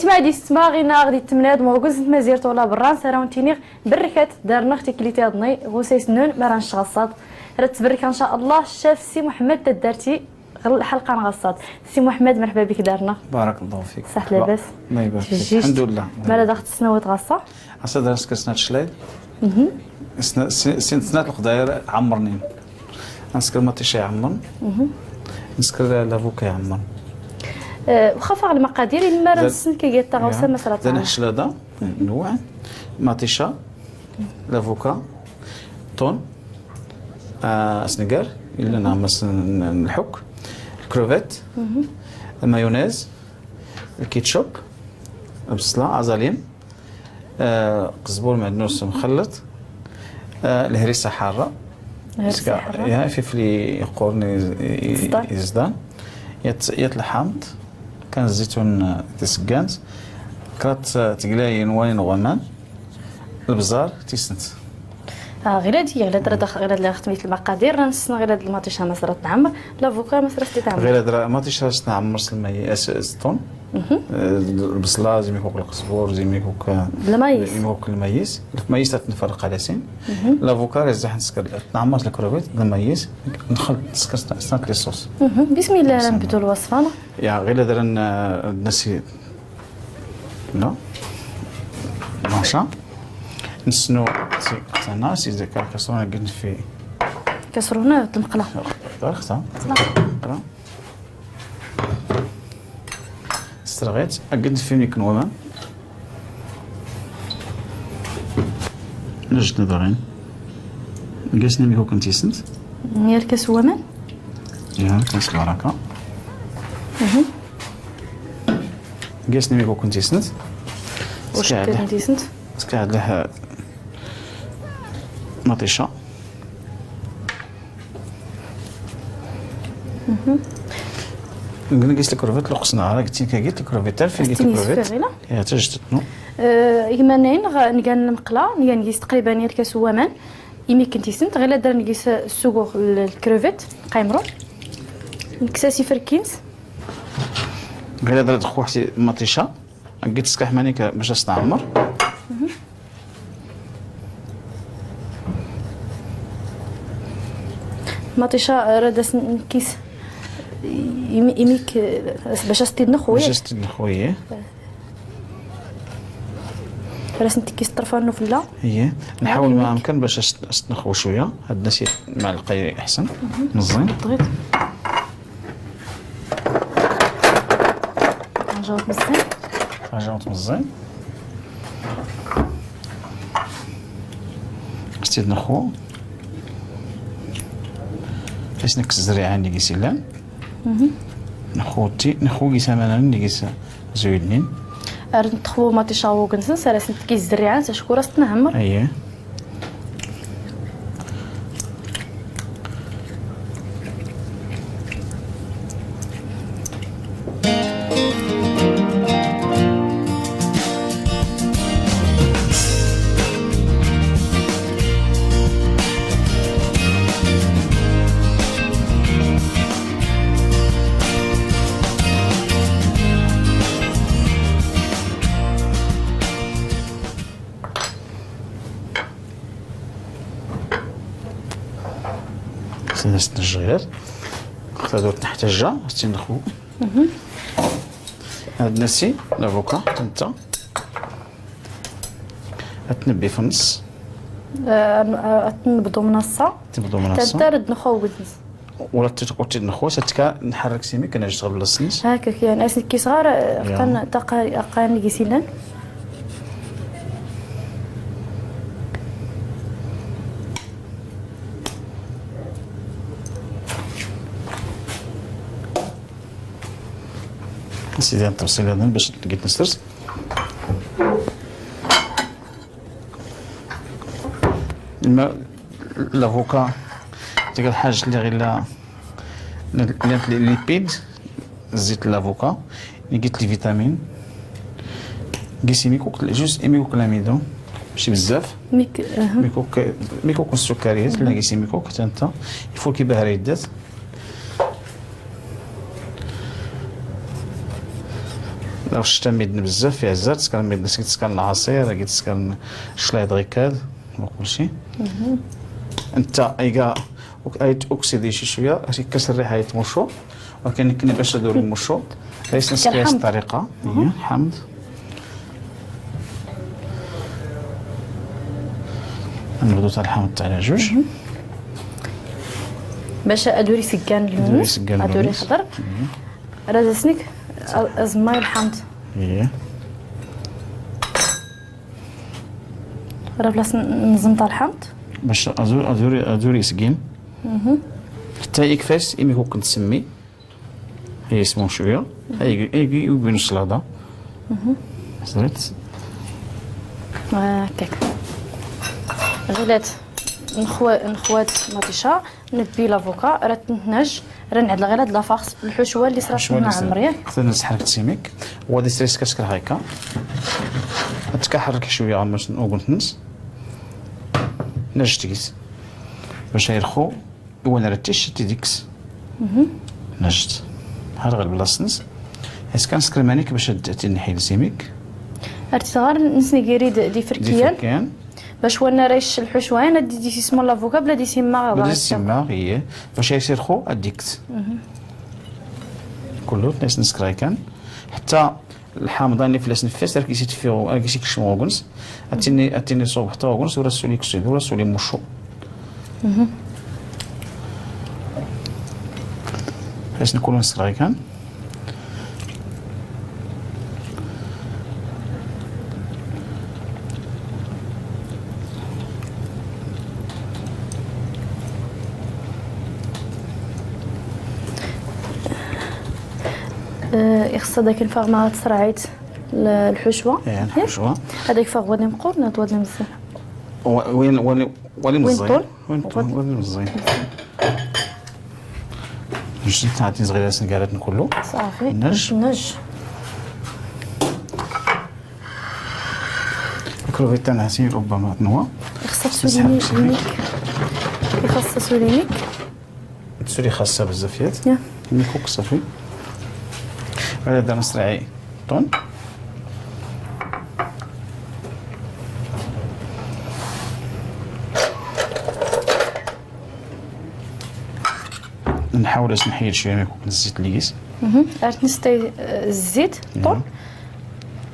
ايتما غادي تسمع غينا غادي تمناد موغوز ما زيرت ولا برا سراونتينيغ بركات دارنا اختي كليتي هضني غوسيس نون ما رانش غصاد راه تبرك ان شاء الله شاف سي محمد تدارتي الحلقه نغصاد. سي محمد مرحبا بك دارنا. بارك الله فيك. صح لاباس؟ الله يبارك فيك. الحمد لله. مالا داخل السنوات غصه؟ عسى دارت كسنات شلاي. سنات القداير عمرني. نسكر ماتيشا يعمر. نسكر لافوكا يعمر. وخاف المقادير اللي ما السن كي غوسه مثلا تاع الحشلاده نوع ماتيشا لافوكا طون سنيغار الا نعمس الحك الكروفيت المايونيز الكيتشوب البصله ازاليم قزبور معدنوس مخلط الهريسه حاره يا فلفل يقورني يزدان يتلحمت كان الزيتون تسقانت كرات تقلاين وين غمان البزار تيسنت غير هادي غير هاد غير هاد ختميت المقادير راه نسنا غير هاد المطيشه ما صرات تعمر لافوكا ما صرات تعمر غير هاد المطيشه تعمر سلمي الزيتون البصله لازم يكون القزبور لازم يكون المايس لازم يكون المايس المايس تنفرق على سين لافوكا لازم نسكر نعمر الكروفيت المايس ندخل نسكر سنات لي صوص بسم الله نبدو الوصفه يا غير درا الناس لا ماشا نسنو تاعنا سي ذكر كسرونه قلنا في كسرونه المقله اختها استرغيت قد في ميك نوما نجد نظرين قاسنا ميكو كنتي سنت يركس ومن يا كاس البركه قاسنا ميكو كنتي سنت واش كنتي سنت سكاد له مطيشه نقول قيس الكروفيت لقصنا راه قلت لك قلت الكروفيت تعرفي قلت الكروفيت يا تجدتنو يما نين نقال المقله نقيس تقريبا يركس ومان يمي كنتي سنت غير دار نقيس السوق الكروفيت قايمرو نكساسي فركينس غير دار دخو حتى مطيشه قلت سكاح مانيك باش استعمر مطيشه رادس كيس يميك باش استيدنا خويا باش استيدنا خويا راس انت كيس طرفانو في لا هي نحاول ما امكن باش نخو شويه هاد الناس معلقه احسن مزيان ضغط رجعت مزيان رجعت مزيان استيدنا خو باش نكس الزريعه اللي كيسيلان نخوتي نخوي سمانا اللي كيس زويدين نتخو مطيشه وكنسنس راه سنت كيس الزريعه تشكو راس تنعمر اييه سنست الجغير خذوا تحت الجا تنخو هاد نسي لافوكا انت تنبي في النص تنبضوا منصه ترد نخو ودنس ولا تقوتي نخو ستك نحرك سيمي كنا نشتغل بالسنس هكاك يعني اسن كي صغار كان اقان كيسيلان سيدي نتوصل هذا باش لقيت نسترس الماء لافوكا ديك الحاجه اللي غير ليبيد زيت لافوكا لقيت لي فيتامين قيسيميكوك جوج ايميكوك لاميدون ماشي بزاف ميكوك السكريات اللي قيسيميكوك حتى انت يفو كيبان ريدات لو شتا ميدن بزاف فيها الزر تسكر ميدن تسكر العصير تسكر الشلايض غيكاد وكل شيء. انت ايكا اكسيدي شي شويه هاشي كسر الريحه يتمشو ولكن كنا باش نديرو المشو ليس نسقياس الطريقه هي الحمض. نبدو تاع الحمض تاع العجوج باش ادوري سكان اللونس ادوري خضر رازسنيك ازماي الحمض هي راه بلاص نظم تاع الحمض باش ادوري سكين حتى يكفاش إمي كون كنتسمي هي اسمه شويه هي يبين السلاطه زرت هكاك غلات نخوات مطيشه نبي لافوكا راه تنتنج راه نعدل غير هاد لافاغس بالحشوه اللي صرات لنا عمريا حتى نسحرك تسيميك وغادي ستريس كتكر هكا تكحرك شويه باش نقول نس نجتيس باش يرخو وانا رتيش تيديكس نجت هاد غير بلاصنس حيت كنسكرمانيك باش تنحي لسيميك رتي صغار نسني كيريد دي فركيان باش وانا ريش الحشوه انا دي سيسمو لافوكا بلا دي سيما بلا دي سيما هي باش يسيرخو اديكت كله ناس نسكرايكان حتى الحامضه اللي فلاس نفاس راه كيسيت فيه راه كيسيت شموغنس اتيني صوب حتى وغنس ولا سولي كسيد ولا سولي مشو باش نكونوا نسكرايكان يخص هذاك الفرما تسرعيت الحشوه الحشوه هذاك فغ ودي مقور نطود مزيان وين مزيان وين مزيان جبت عاد صغيره سنقالات كله صافي نج الكروفيت تاعنا هاسي ربما تنوى خاصها سولينيك خاصها سولينيك تسولي خاصها بزاف ميكوك صافي هذا نسرعي طون نحاول باش نحيد شويه ميكوك الزيت ليس عرفت نستي الزيت طون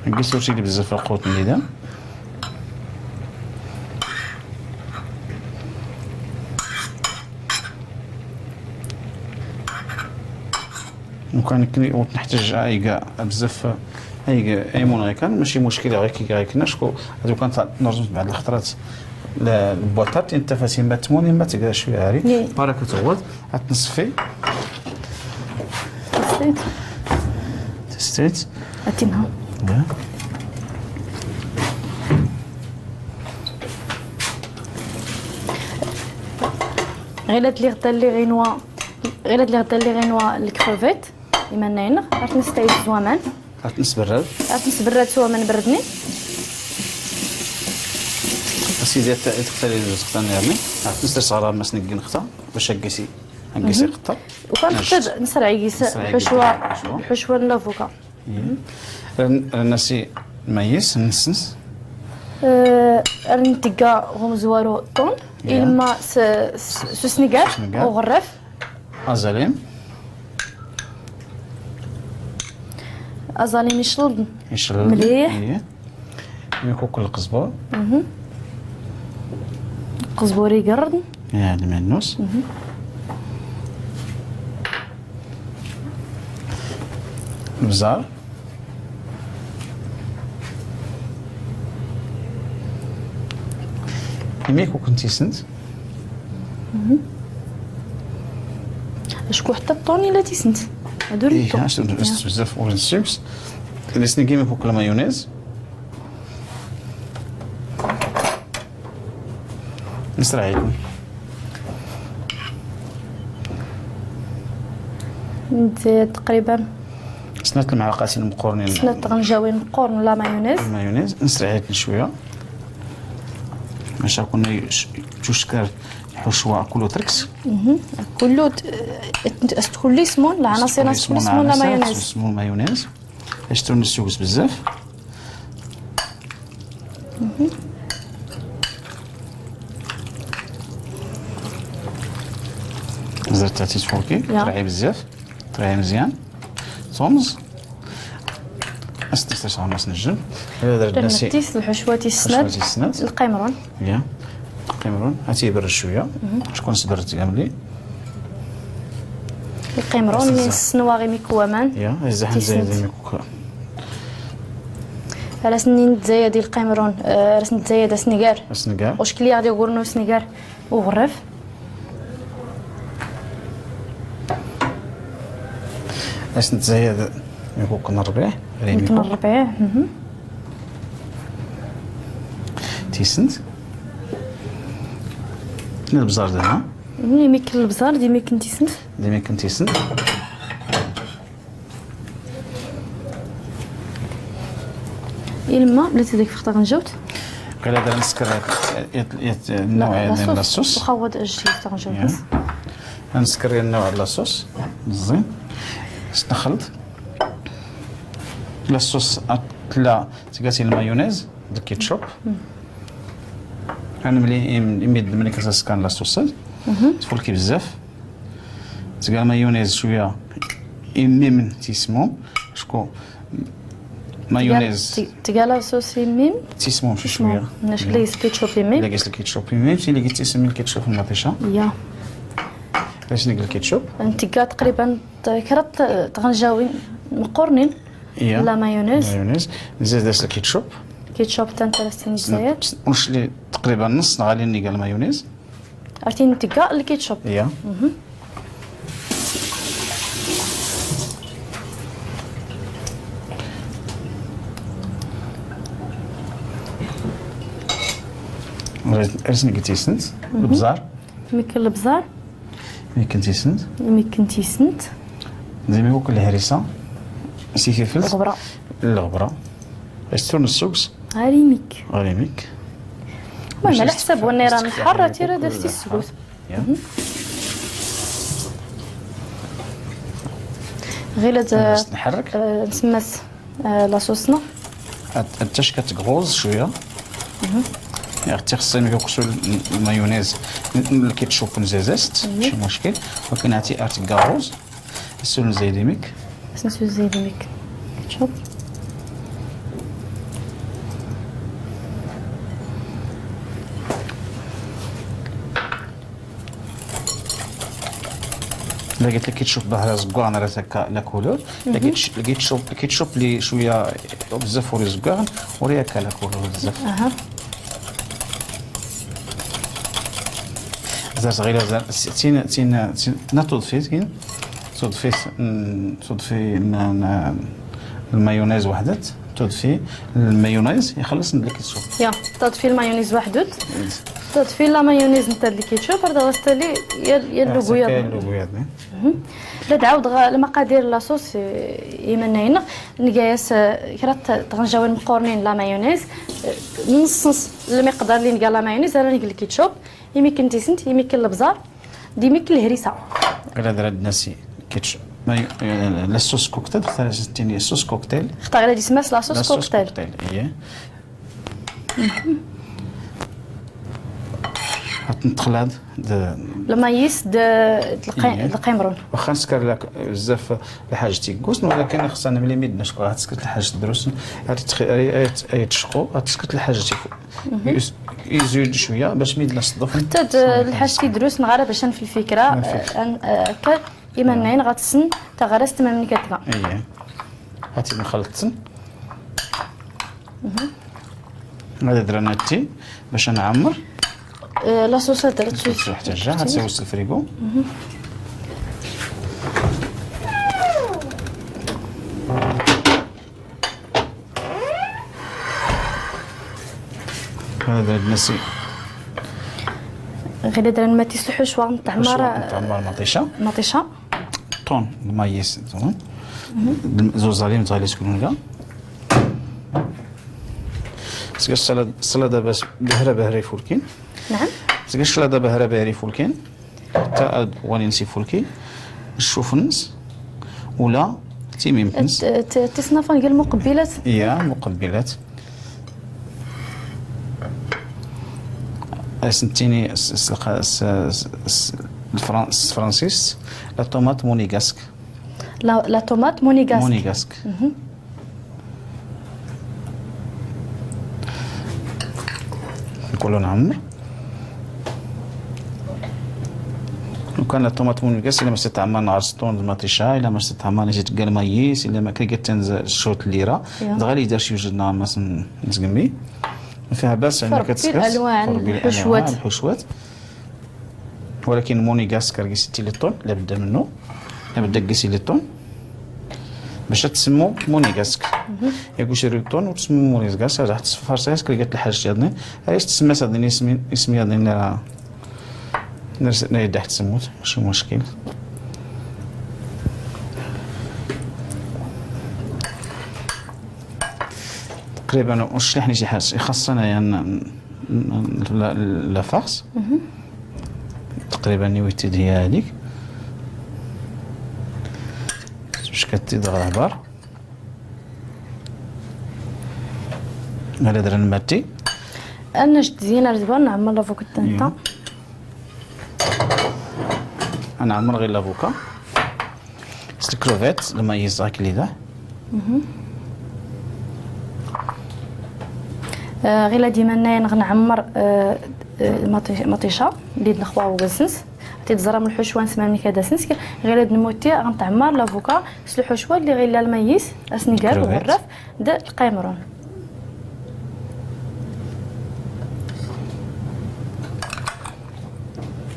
نقصو شي بزاف القوت الميدان وكان نحتاج ايكا بزاف ايكا ايمون غيكان ماشي مشكله غير نشكو هادو كانت نرجع بعد الخطرات البواطات انت فاتين ما تموني ما تقدر شويه هاري بركه تغوض غتنصفي تستيت اتينها غير اللي غدا اللي غينوا الكروفيت لما ناين عرفت نستعيد الزوامان عرفت نسبرد سوا ما نبردني اسيدي تختاري تختارني يعني عرفت نستر صغار ما سنقي نختار باش هكاسي قطه وكنحتاج نسرع يقيس حشوه لافوكا الناس مايس نسنس نتيكا غمزوارو طون إلما سوسنيكار وغرف أزاليم يشلل مليح يكون كل قزبور قزبور يقرن هذا منوس بزار يميكو كنتي سنت شكون حتى الطوني لا تيسنت هادو اللي بزاف اورنج شيبس اللي سنيكي ميكو كل مايونيز نسرعيكم نزيد تقريبا سنة المعلقات المقورنين سنة غنجاوين مقورن لا مايونيز نسرعيت شويه باش كنا تشكر الحشوه كله تركس كله تكون لي سمون العناصر سمون لا مايونيز سمون مايونيز باش تونسوس بزاف. زرت عطيت فوقي طرعي بزاف، طرعي مزيان صومز استسرع غنص نجم. هذا درت ناسي تيس الحشوة السند القيمرون. يا القيمرون هاتي يبرد شويه شكون سبرت كاملي. القيمرون من السنواغي ميكوامان يا الزحم زايد ميكو على سنين تزايد ديال القيمرون على سنين تزايد سنيغار واش كلي غادي يقولوا سنيغار وغرف اش نتزايد يكون الربيع يمكن الربيع تيسنت البزار دابا ملي ميكل البزار ديما كنتيسنت ديما كنتيسنت إلما بلاتي ديك فخطا غنجاوت قيلا دابا نسكر النوع ديال لاصوص واخا هو الجديد فخطا غنجاوت نسكر النوع ديال لاصوص زين باش نخلط لاصوص تلا تقاسي المايونيز الكيتشوب. انا ملي كتسكر لاصوصات تفولكي بزاف تلقى المايونيز شويه يميم تيسموم شكون مايونيز تلقى لاصوص يميم تيسموم شي شويه ناش كلي كيتشوب يميم لا كيس الكيتشوب يميم تي اللي تيسمي الكيتشوب المطيشه يا باش نقول الكيتشوب انت كاع تقريبا كرات تغنجاوين مقرنين لا مايونيز نزيد داس الكيتشوب كيتشوب تاع 3 زايد ونشلي تقريبا نص غالي نيقال المايونيز عرفتي نتقا الكيتشوب يا رسمي كنتيسنت البزار ميكل البزار ميكنتيسنت ديما ياكل الهريسه سي فلفل الغبره باش تون السوكس غاريميك المهم على حسب والنيران الحاره تيرا درتي السكوت غير نحرك نسمس لاصوصنا حتى كتغوز شويه يعني خصنا نقصوا المايونيز الكيتشوب ونزازست ماشي مشكل ولكن عطي كاروز السول زيديميك سنسو زيديميك كيتشوب لا قلت لك كيتشوب بها زكوان راه هكا لا كولور الكيتشوب اللي شويه بزاف وري زكوان وري هكا لا كولور بزاف زرت غير تين تضفي المايونيز وحدت تضفي المايونيز يخلص من الكيتشوب يا تضفي المايونيز وحدت تضفي لا مايونيز نتاع الكيتشوب هذا غتستلي يا اللوغويا لا تعاود المقادير لاصوص يمنينا نقايس كرات تغنجاو مقورنين لا مايونيز نص المقدار اللي نقال لا مايونيز انا نقول الكيتشوب يمكن تيسنت يمكن البزار ديميك الهريسه غير هذا الناسي كيتشوب لاصوص كوكتيل ثاني صوص كوكتيل اختار غادي يسمى لاصوص كوكتيل اييه غتنتخلاد المايس القيمرون واخا نسكر لك بزاف الحاجه تيكوس ولكن خصنا ملي ميدنا شكون غتسكت الحاجه تدروس غادي تشقو غتسكت الحاجه تيكو يزيد شويه باش ميدنا الصدف حتى الحاجه تيدروس نغاره باش في الفكره هكا يمنين غتسن تا غرس تمام ملي كتبقى اييه هاتي نخلطن هذا درنا التي باش نعمر لاصوص درت شويه حتى جا غتساوي الفريغو هذا النسي غير درنا ما تيسلحوش واغ نتعمر مطيشه طون المايس زوز عليهم تغالي تكون كاع تسقى السلطه باش بهره فولكين نعم تسقى السلطه بهره فولكين تا واني نسي فولكي نشوف النص ولا تيمي متنس تصنفا ديال المقبلات. يا مقبلات سنتيني الفرنسيس لا طوماط مونيغاسك. لا طوماط مونيغاسك. نقولوا نعمر. لو كان لا طوماط مونيغاسك الا ما استعمل نهار سطون ماتيشا الا ما استعمل جيت قال مايس الا ما كاين تنزل شوط الليره دغالي يدير شي وجد نهار ما نزقمي فيها باس انك تسكر الالوان الحشوات. ولكن مونيغاسك كيسيتي لي طون لا بدا منه لا بدا كيسي لي طون باش تسمو مونيغاسك ياكل شي طون وتسمو مونيغاسك راح تصفر ساس كي قالت الحاج ديالنا علاش تسمى هذا اسمي هذا نرسل تحت تسموت ماشي مشكل. تقريبا واش لحني شي حاجه خاصنا يعني لا فارس تقريبا نويتي هي هذيك باش كتضغط عبار هذا درنا الماتي انا جد زينه رزبان نعمل لافوكا تاعنا انا عمر غير لافوكا الكروفيت لما يزاك لي ذا غير ديما انايا غنعمر مطيشه اللي نخوا وغسنس تيتزرى من الحشوه نسمع من كذا سنس غير هاد الموتي غنتعمر لافوكا سلو الحشوه اللي غير الميس اسنيكار وغرف دا القيمرون.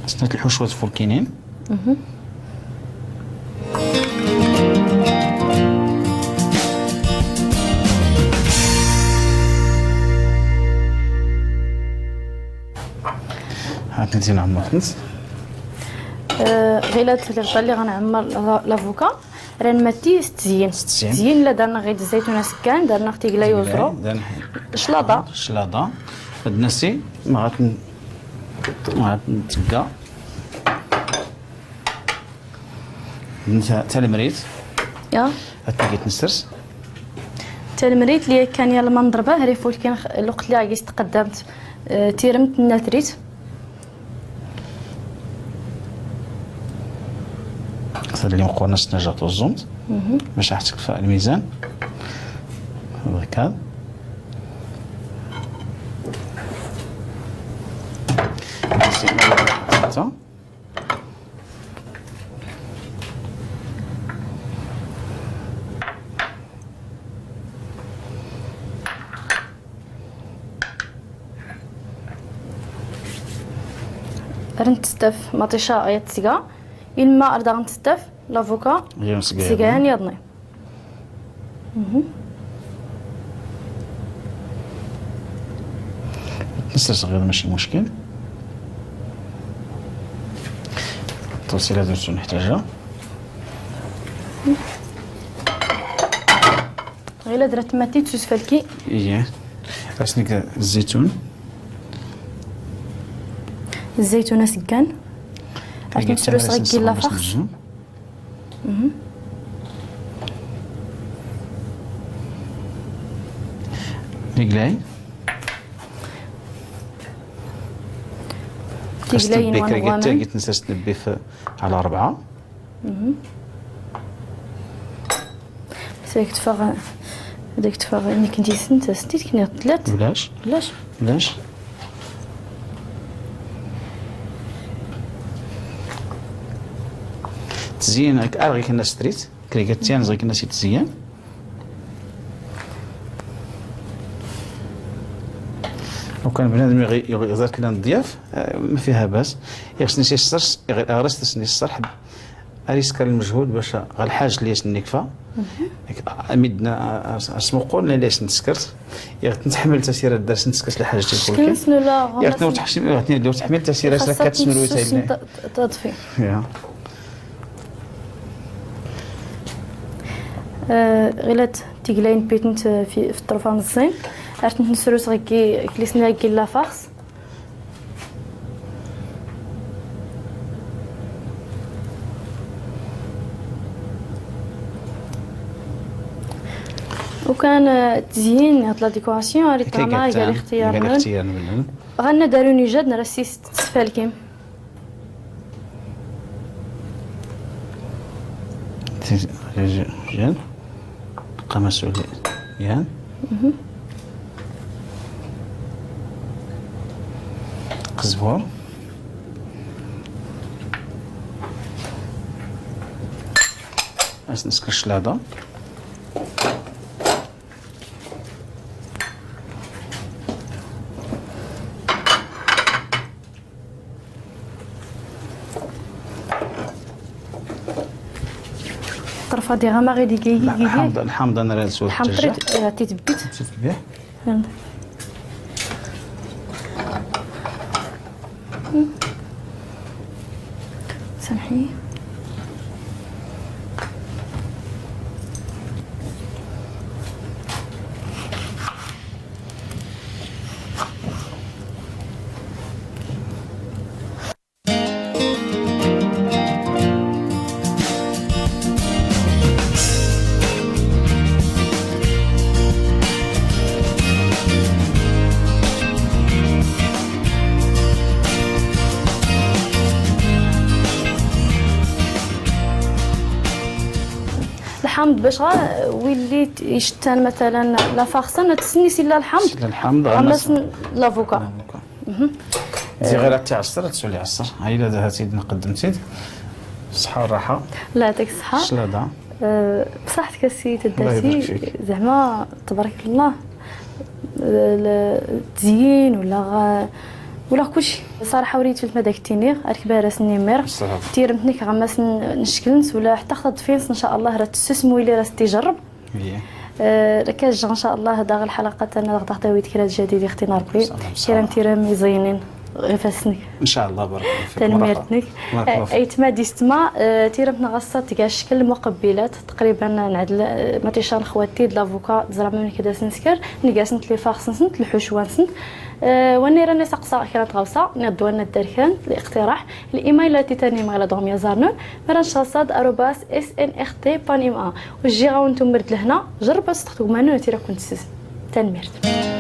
سنات الحشوه فولكينين هاك نعمر خنس غيلات اللي غنعمر لافوكا راه نماتي تزيين لا درنا غير الزيتونه سكان درنا اختي كلا يوزرو شلاضه هاد نسي ما غاتنتكا تا المريت يا هاتي كيتنسرس تا المريت اللي كان يلا ما نضربه ريفوت كاين الوقت اللي عايز تقدمت تيرمت الناتريت اللي مقوناش نجاط الزومت باش راح تكفى الميزان هكا رنت ستف مطيشة ايات سيغا إلما أردا غنتستف لافوكا سيغان يضني نسر صغير ماشي مشكل التوصيلة درتو نحتاجها غير درت ماتي تسوس فالكي راسنيك الزيتون الزيتونه سكان عرفت نسلو صغير لا فخش رجلاي تيجلاين وانا قلت نسى تنبي على 4 بس هذيك تفاغ اني كنتي ستيت كني 3 بلاش تزيين غير كنا ستريت كريغاتيان زي كنا تزيين وكان بنادم يغزر كنا الضياف ما فيها باس يخصني شي الصرش غرست سني الصرح اريسكر المجهود باش الحاج اللي نكفى امدنا اسمو قولنا ليش نتسكرت نتحمل تسير الدرس نتسكرت لحاجه تقول كنسنو لا لو تحمل تسير راسك كتسمرو تايبني تطفي غلات تيجلاين بيتنت في الطرفه من الصين عرفت نسرو صغيكي كليسنا كي لا فارس وكان تزيين هاد لا ديكوراسيون راه طعمه قال اختيار منن غنا داروني جاد نرسي تسفالكيم جان قمص يان قزبور نسكر الشلاضة طرفه دي غا ما غادي كي الحامض انا راه سويت الدجاج تيتبيت به سامحيني الحمض باش وليت يشتان مثلا لا فاخسن تسني سلا الحمض غمسن لافوكا زي غير تعصر تسولي عصر هاي الا دهاتي قدمتي صحه والراحه لا يعطيك الصحه شلاضه بصحتك السيد الدرسي زعما تبارك الله التزيين ولا كلشي صراحه وريت في هذاك التينيغ ركبه النمير تيرمتني غمس نشكلنس ولا حتى خطط فينس ان شاء الله راه تسموي لي راه تجرب كاج ان شاء الله هذا الحلقه انا غدا تعطيوي كرات جديد اختنا ربي كيران تيرامي زينين غير فاسنك ان شاء الله بارك الله فيك تنميرتنك ايتما ديستما تيرمنا غصات كاع شكل مقبلات تقريبا نعدل ما تيشان خواتي د لافوكا زعما من كذا سنسكر نقاسنت لي فاخسنت الحشوان سنت واني راني سقسا كانت غوصه ندونا الدركان الاقتراح الايميل التي تاني مغلا دوم يزارنون مران شاصاد @snrt.ma وجي غاونتم مرد لهنا جربوا تستخدموا معنا تيرا كنت تنميرت